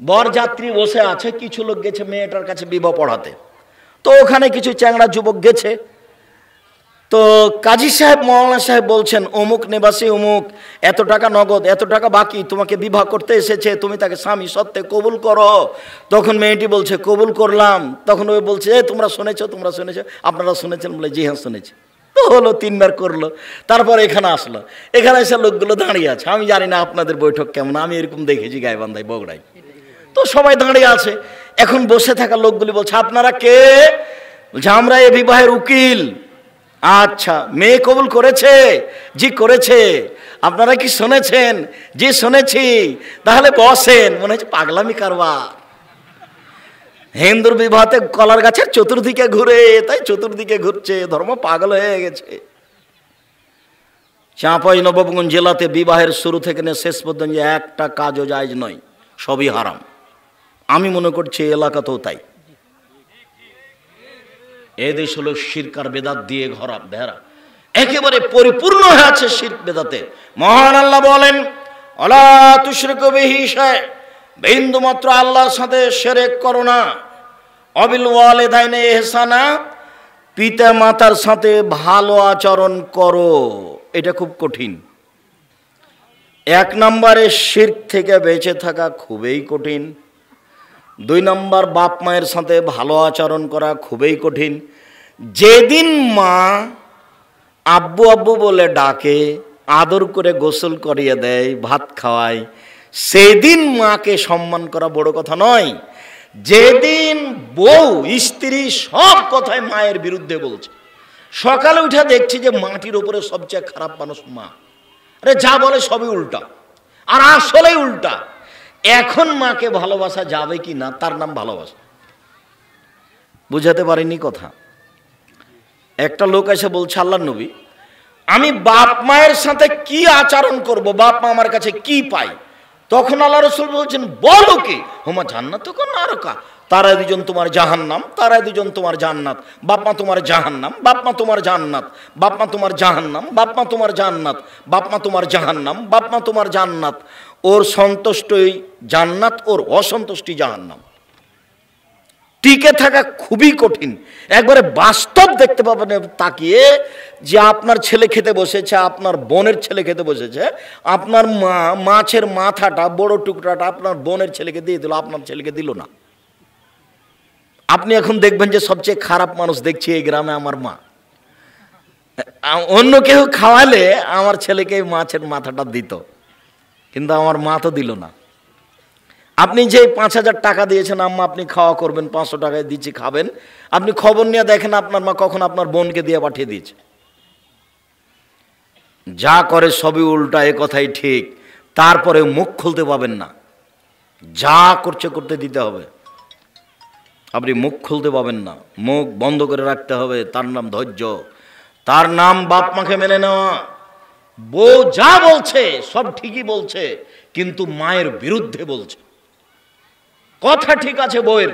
বরযাত্রী বসে আছে, কিছু লোক গেছে মেয়েটার কাছে বিবাহ পড়াতে। তো ওখানে কিছু চ্যাংড়া যুবক গেছে। তো কাজী সাহেব মৌলানা সাহেব বলছেন, অমুক নিবাসী অমুক, এত টাকা নগদ, এত টাকা বাকি, তোমাকে বিবাহ করতে এসেছে, তুমি তাকে স্বামী সত্ত্বে কবুল করো। তখন মেয়েটি বলছে কবুল করলাম। তখন ওই বলছে, তোমরা শুনেছো, তোমরা শুনেছো, আপনারা শুনেছেন? বলে জি হ্যাঁ শুনেছি। তো হলো, 3 বার করলো। তারপর এখানে আসলো, এখানে এসে লোকগুলো দাঁড়িয়ে আছে। আমি জানি না আপনাদের বৈঠক কেমন, আমি এরকম দেখেছি গাইবান্ধায়, বগুড়ায়। তো সবাই দাঁড়িয়ে আছে। এখন বসে থাকা লোকগুলি বলছে, আপনারা কে? বলছে আমরা এ বিবাহের উকিল। আচ্ছা, মেয়ে কবুল করেছে? জি করেছে। আপনারা কি শুনেছেন? জি শুনেছি। তাহলে বসেন। মনে হচ্ছে পাগলামি কারবার। হিন্দুর বিবাহতে কলার গাছের চতুর্দিকে ঘুরে, তাই চতুর্দিকে ঘুরছে, ধর্ম পাগল হয়ে গেছে। চাঁপাইনবাবগঞ্জ জেলাতে বিবাহের শুরু থেকে নিয়ে শেষ পর্যন্ত একটা কাজও জায়েজ নয়, সবই হারাম। আমি মনে করছি এলাকাতেও তাই। এদেশ হলো শিরক আর বেদাত দিয়ে ঘেরা, একেবারে পরিপূর্ণ হয়ে আছে শিরক বেদাতে। মহান আল্লাহ বলেন, আলা তুশরিকু বিহি শাইআ, বিন্দু মাত্র আল্লাহর সাথে শিরক করো না। অবিল ওয়ালিদাইনি ইহসানা, পিতা মাতার সাথে ভালো আচরণ করো। এটা খুব কঠিন। 1 নম্বরে শিরক থেকে বেঁচে থাকা খুবই কঠিন। 2 নম্বর, বাপ মায়ের সাথে ভালো আচরণ করা খুবই কঠিন। যেদিন মা আব্বু আব্বু বলে ডাকে, আদর করে গোসল করিয়ে দেয়, ভাত খাওয়ায়, সেদিন মাকে সম্মান করা বড় কথা নয়। যেদিন বউ স্ত্রী সব কথায় মায়ের বিরুদ্ধে বলছে, সকালে উঠে দেখছি যে মাটির উপরে সবচেয়ে খারাপ মানুষ মা। আরে যা বলে সবই উল্টা, আর আসলেই উল্টা। এখন মাকে ভালোবাসা যাবে কি না, তার নাম ভালোবাসা। বুঝাতে পারিনি কথা। একটা লোক এসে বলছে, আল্লাহর নবী, আমি বাপ মায়ের সাথে কি আচরণ করব, বাপ মা আমার কাছে কি পাই? তখন আল্লাহ রাসূল বলছেন, বলো কি? হুমা জান্নাত কোন আরকা, তারা দুজন তোমার জাহান্নাম, তারা দুজন তোমার জান্নাত। বাপ মা তোমার জাহান্নাম, বাপ মা তোমার জান্নাত, বাপ মা তোমার জাহান্নাম, বাপ মা তোমার জান্নাত, বাপ মা তোমার জাহান্নাম, বাপ মা তোমার জান্নাত। ওর সন্তুষ্টই জান্নাত, ওর অসন্তুষ্টি জাহান্নাম। টিকে থাকা খুবই কঠিন। একবারে বাস্তব দেখতে পাবেন তাকিয়ে, যে আপনার ছেলে খেতে বসেছে, আপনার বোনের ছেলে খেতে বসেছে, আপনার মা মাছের মাথাটা, বড় টুকরাটা আপনার বোনের ছেলেকে দিয়ে দিল, আপনার ছেলেকে দিল না। আপনি এখন দেখবেন যে সবচেয়ে খারাপ মানুষ দেখছি এই গ্রামে আমার মা। অন্য কেউ খাওয়ালে আমার ছেলেকে মাছের মাথাটা দিত, কিন্তু আমার মা তো দিল না। আপনি যে 5,000 টাকা দিয়েছেন, আম্মা আপনি খাওয়া করবেন, 500 টাকায় দিচ্ছি খাবেন, আপনি খবর নিয়ে দেখেন আপনার মা কখন আপনার বোনকে দিয়ে পাঠিয়ে দিয়েছে। যা করে সবই উল্টা, এ কথাই ঠিক। তারপরে মুখ খুলতে পাবেন না, যা করছে করতে দিতে হবে। আপনি মুখ খুলতে পাবেন না, মুখ বন্ধ করে রাখতে হবে। তার নাম ধৈর্য, তার নাম বাপ মাকে মেনে নেওয়া। বউ যা বলছে সব ঠিকই বলছে, কিন্তু মায়ের বিরুদ্ধে বলছে। কথা ঠিক আছে বউয়ের,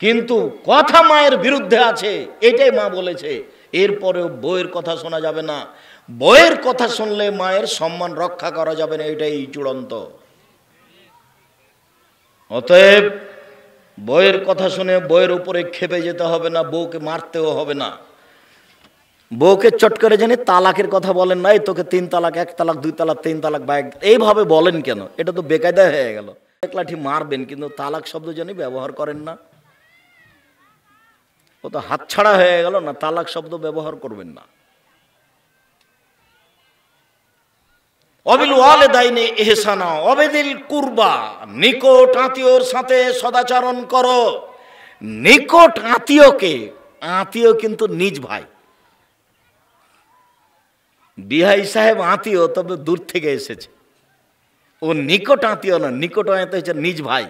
কিন্তু কথা মায়ের বিরুদ্ধে আছে, এটাই মা বলেছে। এরপরেও বউয়ের কথা শোনা যাবে না। বউয়ের কথা শুনলে মায়ের সম্মান রক্ষা করা যাবে না, এটাই চূড়ান্ত। অতএব বউয়ের কথা শুনে বউয়ের উপরে খেপে যেতে হবে না, বউকে মারতেও হবে না। বউকে চট করে জানি তালাকের কথা বলেন না, এই তোকে 3 তালাক, 1 তালাক, 2 তালাক, 3 তালাক, এইভাবে বলেন কেন? এটা তো বেকায়দা হয়ে গেল। এক লাঠি মারবেন, কিন্তু তালাক শব্দ জানি ব্যবহার করেন না। ও তো হাতছাড়া হয়ে গেল না, তালাক শব্দ ব্যবহার করবেন না। অবিল ওয়ালিদাইনি ইহসানা ওয়াবিদিল কুরবা, নিকট আত্মীয়র সাথে সদাচরণ করো। নিকট আত্মীয়কে, আত্মীয় কিন্তু নিজ ভাই। বিহাই সাহেব আত্মীয়, তবে দূর থেকে এসেছে। ও নিকট আত্মীয় না, নিকট আত্মীয় হচ্ছে নিজ ভাই।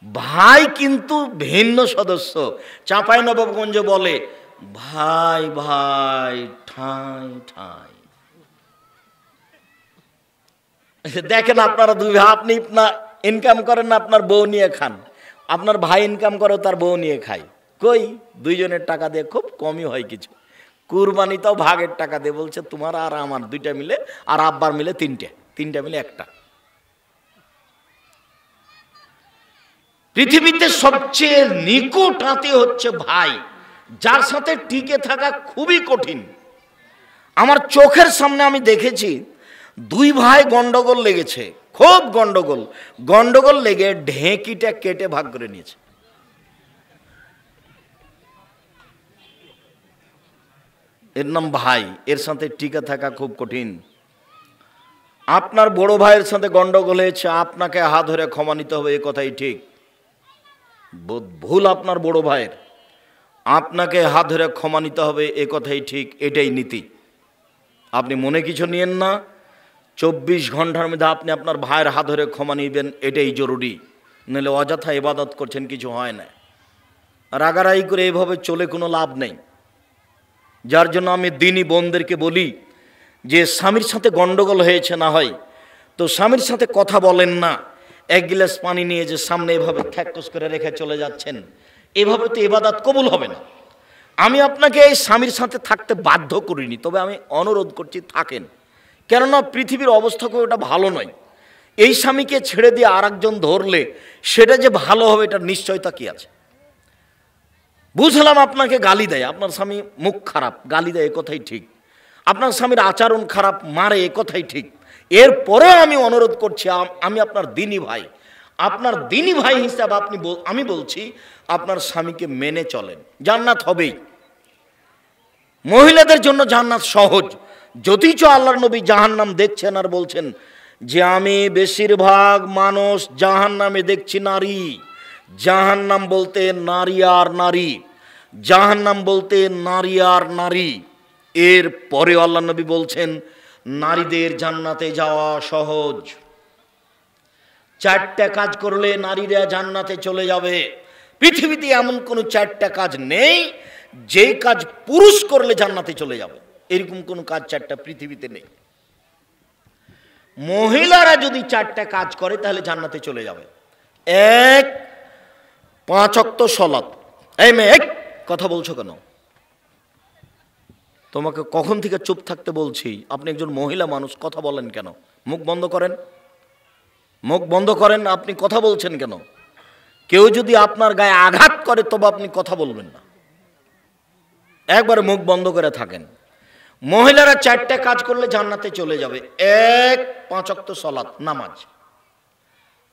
ভাই কিন্তু ভিন্ন সদস্য। চাঁপাইনবাবগঞ্জে বলে ভাই ভাই ঠাঁই ঠাঁই। দেখেন আপনারা 2 ভাই, আপনি ইনকাম করেন না, আপনার বউ নিয়ে খান। আপনার ভাই ইনকাম করে, তার বউ নিয়ে খায়। কই, 2 জনের টাকা দিয়ে খুব কমই হয় কিছু। কুরবানিটাও ভাগের টাকা দিয়ে বলছে তোমার আর আমার 2টা মিলে, আর আব্বার মিলে 3টে, 3টা মিলে 1টা। পৃথিবীতে সবচেয়ে নিকট আত্মীয় হচ্ছে ভাই, যার সাথে টিকে থাকা খুবই কঠিন। আমার চোখের সামনে আমি দেখেছি দুই ভাই গন্ডগোল লেগেছে, খুব গন্ডগোল লেগে ঢেঁকিটা কেটে ভাগ করে নিয়েছে। এর নাম ভাই, এর সাথে টিকে থাকা খুব কঠিন। আপনার বড় ভাইয়ের সাথে গন্ডগোল হয়েছে, আপনাকে হাত ধরে ক্ষমা নিতে হবে, এ কথাই ঠিক। ভুল আপনার বড় ভাইয়ের, আপনাকে হাত ধরে ক্ষমা নিতে হবে, এ কথাই ঠিক, এটাই নীতি। আপনি মনে কিছু নিয়েন না, 24 ঘন্টার মধ্যে আপনি আপনার ভাইয়ের হাত ধরে ক্ষমা নিবেন, এটাই জরুরি। নাহলে অযথা ইবাদত করছেন, কিছু হয় না। রাগারাগি করে এভাবে চলে কোনো লাভ নেই। যার জন্য আমি দিনী বোনদেরকে বলি যে স্বামীর সাথে গন্ডগোল হয়েছে না হয় তো স্বামীর সাথে কথা বলেন না, এক গিলাস পানি নিয়ে যে সামনে এভাবে ঠ্যাকস করে রেখে চলে যাচ্ছেন, এভাবে তো ইবাদত কবুল হবে না। আমি আপনাকে এই স্বামীর সাথে থাকতে বাধ্য করিনি, তবে আমি অনুরোধ করছি থাকেন, কেননা পৃথিবীর অবস্থা খুব এটা ভালো নয়। এই স্বামীকে ছেড়ে দিয়ে আর একজন ধরলে সেটা যে ভালো হবে এটার নিশ্চয়তা কি আছে? বুঝলাম আপনাকে গালি দেয়, আপনার স্বামী মুখ খারাপ, গালি দেয়, এ কথাই ঠিক। আপনার স্বামীর আচরণ খারাপ, মারে, এ কথাই ঠিক। এরপরেও আমি অনুরোধ করছি, আমি আপনার দিনী ভাই, আপনার দিনী ভাই হিসাবে আমি বলছি আপনার স্বামীকে মেনে চলেন, জান্নাত হবেই। মহিলাদের জন্য জান্নাত সহজ, যদিচ আল্লাহর নবী জাহান্নাম দেখছেন আর বলছেন যে আমি বেশিরভাগ মানুষ জাহান্নামে দেখছি নারী। জাহান্নাম বলতে নারী আর নারী, জাহান্নাম বলতে নারী আর নারী। এর পরে আল্লাহর নবী বলছেন নারীদের জান্নাতে যাওয়া সহজ। 4টা কাজ করলে নারীরা জান্নাতে চলে যাবে। পৃথিবীতে এমন কোনো 4টা কাজ নেই যে কাজ পুরুষ করলে জান্নাতে চলে যাবে, এরকম কোনো কাজ 4টা পৃথিবীতে নেই। মহিলারা যদি 4টা কাজ করে তাহলে জান্নাতে চলে যাবে। 1, 5 ওয়াক্ত সালাত। এই মেয়ে, কথা বলছো কেন? তোমাকে কখন থেকে চুপ থাকতে বলছি, আপনি একজন মহিলা মানুষ, কথা বলেন কেন? মুখ বন্ধ করেন, মুখ বন্ধ করেন, আপনি কথা বলছেন কেন? কেউ যদি আপনার গায়ে আঘাত করে তবে আপনি কথা বলবেন না, একবারে মুখ বন্ধ করে থাকেন। মহিলারা 4টা কাজ করলে জান্নাতে চলে যাবে। 1, 5 ওয়াক্ত সালাত, নামাজ।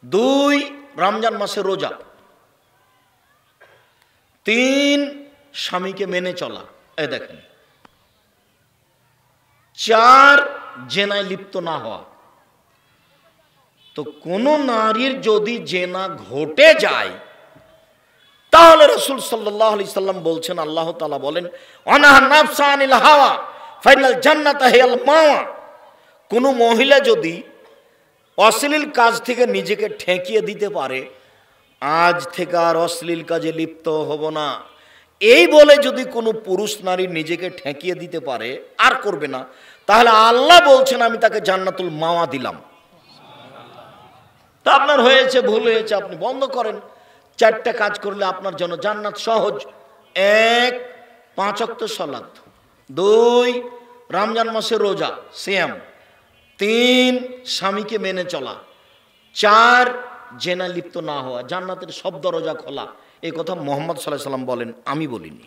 2, রমজান মাসে রোজা। 3, স্বামীকে মেনে চলা, এই দেখেন। 4, জেনায় লিপ্ত না হওয়া। তো কোন নারীর যদি জেনা ঘটে যায় তাহলে রাসূল সাল্লাল্লাহু আলাইহি সাল্লাম বলছেন, আল্লাহ তাআলা বলেন অনাহা নাফসা আনিল হাওয়া ফাইনাল জান্নাতা হিয়াল মাওয়া। কোন মহিলা যদি অশ্লীল কাজ থেকে নিজেকে ঠেকিয়ে দিতে পারে, আজ থেকে আর অশ্লীল কাজে লিপ্ত হব না, এই বলে যদি কোনো পুরুষ নারী নিজেকে ঠেকিয়ে দিতে পারে, আর করবে না, তাহলে আল্লাহ বলছেন আমি তাকে জান্নাতুল মাওয়া দিলাম। তা আপনার হয়েছে, ভুল হয়েছে, আপনি বন্ধ করেন। 4টা কাজ করলে আপনার জন্য জান্নাত সহজ। 1, 5 ওয়াক্ত সালাত। 2, রমজান মাসে রোজা, সিয়াম। 3, স্বামীকে মেনে চলা। 4, জেনা লিপ্ত না হওয়া। জান্নাতের সব দরজা খোলা, এই কথা মুহাম্মদ সাল্লাল্লাহু আলাইহি সাল্লাম বলেন, আমি বলিনি।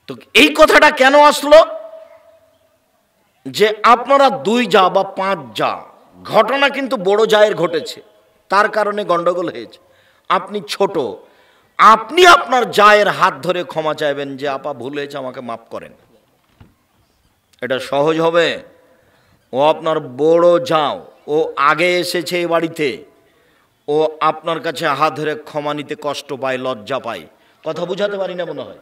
তো এই কথাটা কেন আসলো? যে আপনারা 2 জা বা 5 জা, ঘটনা কিন্তু বড় জায়ের ঘটেছে, তার কারণে গন্ডগোল হয়েছে। আপনি ছোট, আপনি আপনার জায়ের হাত ধরে ক্ষমা চাইবেন যে আপা ভুল হয়েছে, আমাকে মাফ করেন। এটা সহজ হবে? ও আপনার বড় যাও, ও আগে এসেছে এই বাড়িতে, ও আপনার কাছে হাত ধরে ক্ষমা নিতে কষ্ট পায়, লজ্জা পায়। কথা বুঝাতে পারি না মনে হয়?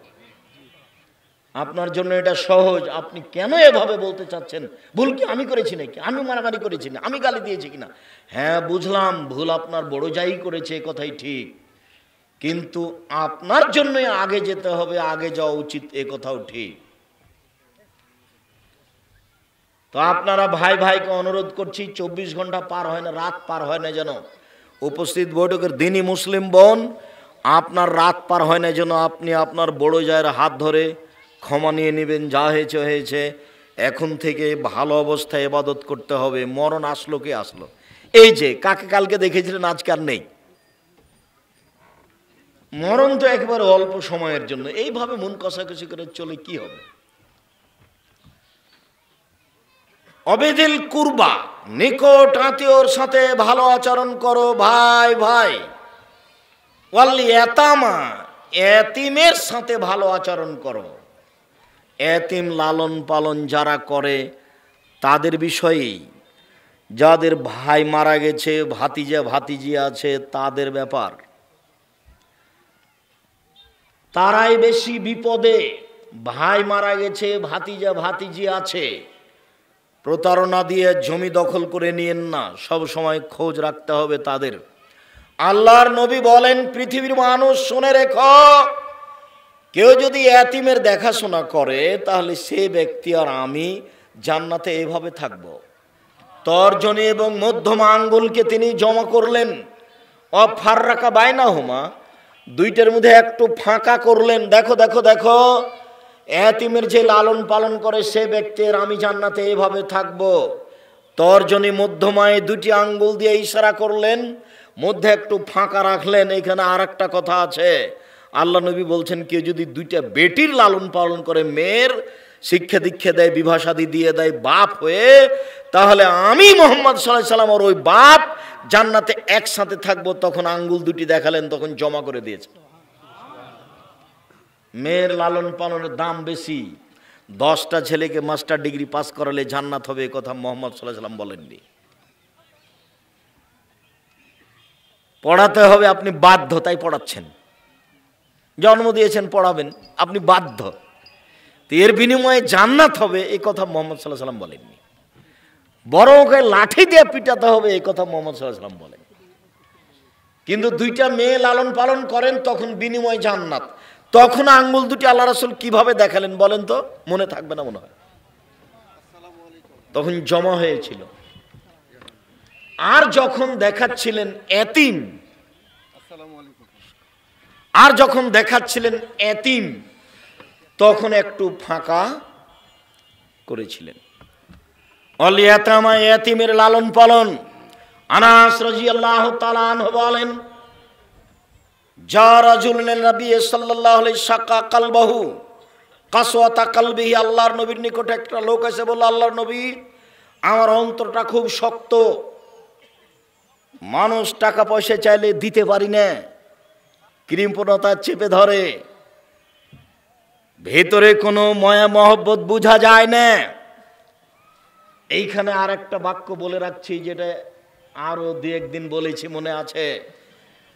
আপনার জন্য এটা সহজ। আপনি কেন এভাবে বলতে চাচ্ছেন? ভুল কি আমি করেছি নাকি? আমি মারামারি করেছি না? আমি গালি দিয়েছি কিনা? হ্যাঁ বুঝলাম, ভুল আপনার বড় যাই করেছে, এ কথাই ঠিক, কিন্তু আপনার জন্যই আগে যেতে হবে, আগে যাওয়া উচিত, এ কথাও ঠিক। তো আপনারা ভাই ভাইকে অনুরোধ করছি, 24 ঘন্টা পার হয় না, রাত পার হয় না যেন, উপস্থিত বৈঠকের দিনই মুসলিম বোন, আপনার রাত পার হয় না যেন আপনি আপনার বড় জায়ের হাত ধরে ক্ষমা নিয়ে নেবেন। যা হয়েছে হয়েছে, এখন থেকে ভালো অবস্থায় ইবাদত করতে হবে। মরণ আসলো কি আসলো, এই যে কাকে কালকে দেখেছিলেন, আজকে আর নেই। মরণ তো একেবারে অল্প সময়ের জন্য। এইভাবে মন কষাকষি করে চলে কি হবে? অবেদিল কুরবা, নিকট আত্মীয়র সাথে ভালো আচরণ করো, ভাই ভাই। ওয়াল ইয়াতামা, এতিমের সাথে ভালো আচরণ করো। এতিম লালন পালন যারা করে তাদের বিষয়েই, যাদের ভাই মারা গেছে, ভাতিজা ভাতিজি আছে, তাদের ব্যাপার, তারাই বেশি বিপদে। ভাই মারা গেছে, ভাতিজা ভাতিজি আছে, প্রতারণা দিয়ে জমি দখল করে নিয়েন না, সব সময় খোঁজ রাখতে হবে তাদের। আল্লাহর নবী বলেন, পৃথিবীর মানুষ শুনে রেখো, কেউ যদি এতিমের দেখাশোনা করে তাহলে সে ব্যক্তি আর আমি জান্নাতে এভাবে থাকব। তর্জনী এবং মধ্যমা আঙ্গুলকে তিনি জমা করলেন, অফাররাকা বাইনাহুমা, দুইটার মধ্যে একটু ফাঁকা করলেন। দেখো দেখো দেখো, এতিমের যে লালন পালন করে সে ব্যক্তির আমি জান্নাতে এভাবে থাকব। তর্জনী মধ্যমায় দুটি আঙ্গুল দিয়ে ইশারা করলেন, মধ্যে একটু ফাঁকা রাখলেন। এখানে আর একটা কথা আছে, আল্লাহ নবী বলছেন, কেউ যদি দুইটা বেটির লালন পালন করে, মেয়ের শিক্ষা দীক্ষা দেয়, বিবাহ শাদী দিয়ে দেয় বাপ হয়ে, তাহলে আমি মুহাম্মদ সাল্লাল্লাহু আলাইহি ওয়াসাল্লাম আর ওই বাপ জান্নাতে একসাথে থাকবো। তখন আঙ্গুল দুটি দেখালেন, তখন জমা করে দিয়েছে। মেয়ের লালন পালনের দাম বেশি। 10টা ছেলেকে মাস্টার ডিগ্রি পাস করালে জান্নাত হবে, এ কথা মুহাম্মদ সাল্লাল্লাহু আলাইহি ওয়াসাল্লাম বলেননি। পড়াতে হবে, আপনি বাধ্য, তাই পড়াচ্ছেন। জন্ম দিয়েছেন, পড়াবেন, আপনি বাধ্য। তো এর বিনিময়ে জান্নাত হবে, এই কথা মুহাম্মদ সাল্লাল্লাহু আলাইহি ওয়াসাল্লাম বলেননি। বড় ওকে লাঠি দিয়ে পিটাতে হবে, এই কথা মুহাম্মদ সাল্লাল্লাহু আলাইহি ওয়াসাল্লাম বলেন। কিন্তু দুইটা মেয়ে লালন পালন করেন, তখন বিনিময় জান্নাত। তখন আঙ্গুল দুটি আল্লাহ রাসূল কিভাবে দেখালেন বলেন তো? মনে থাকবে না মনে হয়। তখন জমা হয়েছিল। আর যখন দেখাচ্ছিলেন এতিম, আর যখন দেখাচ্ছিলেন এতিম, তখন একটু ফাঁকা করেছিলেন। অল ইয়াতামা, এতিমের লালন পালন। আনাস রাদিয়াল্লাহু তাআলা আনহু বলেন, যা রাজুলুন নবী সাল্লাল্লাহু আলাইহি শাকা কলবহু কাসওয়াতা কলবিহি, আল্লাহর নবীর নিকটে একটা লোক এসে বলল, আল্লাহর নবী, আমার অন্তরটা খুব শক্ত, মানুষ টাকা পয়সা চাইলে দিতে পারি না, কৃপণতা চেপে ধরে, ভেতরে কোনো মায়া মহব্বত বোঝা যায় না। এইখানে আর একটা বাক্য বলে রাখছি, যেটা আরো দু একদিন বলেছি, মনে আছে।